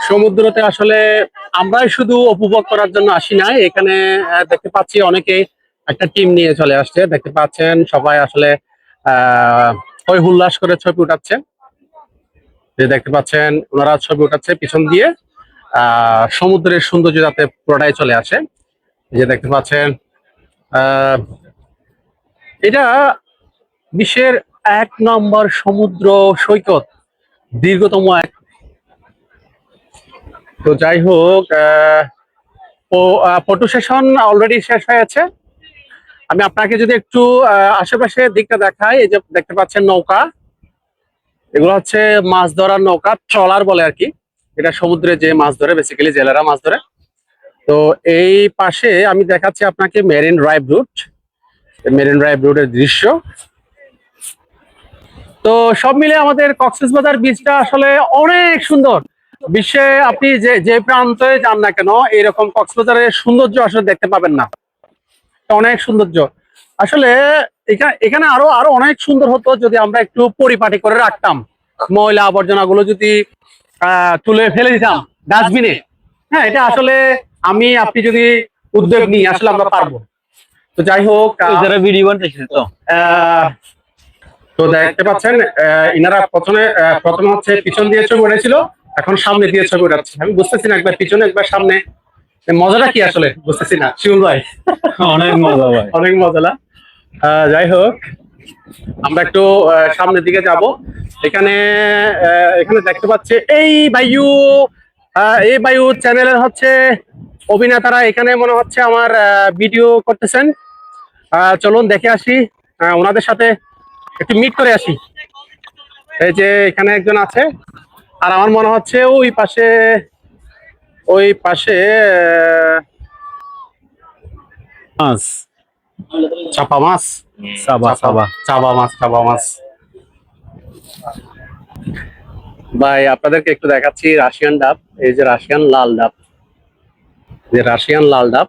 সমুদ্রতে আসলে আমরাই শুধু উপভোগ করার জন্য আসি নাই, এখানে দেখতে পাচ্ছি অনেকে একটা টিম নিয়ে চলে আসছে। দেখতে পাচ্ছেন সবাই আসলে হই হুল্লাস করে ছবি উঠাচ্ছে। যে দেখতে পাচ্ছেন ওনারা ছবি উঠাচ্ছে পিছন দিয়ে সমুদ্রের সৌন্দর্য যাতে পুরোটাই চলে আসে। এই যে দেখতে পাচ্ছেন এটা বিশ্বের 1 নম্বর সমুদ্র সৈকত, দীর্ঘতম এক। তো যাই হোক, ফটো সেশন অলরেডি শেষ হয়েছে। আমি আপনাকে যদি একটু আশেপাশে দিকটা দেখাই, এই যে দেখতে পাচ্ছেন নৌকা, এগুলো হচ্ছে মাছ ধরার নৌকা, ট্রলার বলে আর কি। এটা সমুদ্রে যে মাছ ধরে, বেসিক্যালি জেলেরা মাছ ধরে। তো এই পাশে আমি দেখাচ্ছি আপনাকে marine drive root, marine drive রুটের দৃশ্য। তো সব মিলে আমাদের কক্সবাজার বিচটা আসলে অনেক সুন্দর। বিশ্বে আপনি যে যে প্রান্তে যান না কেন, এরকম কক্সবাজারের সৌন্দর্য আসলে দেখতে পাবেন না। অনেক সৌন্দর্য আসলে। এখানে আরো আরো অনেক সুন্দর হতো যদি আমরা একটু পরিপাটি করে রাখতাম, ময়লা আবর্জনা গুলো যদি তুলে ফেলে দিতাম ডাস্টবিনে। হ্যাঁ, এটা আসলে আমি আপনি যদি উদ্যোগ নিই আসলে আমরা পারবো। তো যাই হোক, যারা ভিডিও বানাইছে তো দেখতে পাচ্ছেন ইনারা প্রথমে হচ্ছে পিছন দিয়ে ছবি উঠেছিল, এখন সামনে দিয়ে ছবি উঠাচ্ছে। আমি বুঝতেছি না, একবার পিছনে একবার সামনে, মজাটা কি আসলে বুঝতেছি না। শিমুল ভাই, অনেক মজা ভাই, অনেক মজা না? যাই হোক, আমরা একটু সামনের দিকে যাব। এখানে এখানে দেখতে পাচ্ছি এই বায়ু চ্যানেলের হচ্ছে অভিনেতারা এখানে মনে হচ্ছে আমার ভিডিও করতেছেন। চলুন দেখে আসি, ওনাদের সাথে একটু মিট করে আসি। এই যে এখানে একজন আছে, আর আমার মনে হচ্ছে ওই পাশে মাছ চাপা মাছ, চাপা মাছ। ভাই আপনাদেরকে একটু দেখাচ্ছি রাশিয়ান ডাব। এই যে রাশিয়ান লাল ডাব,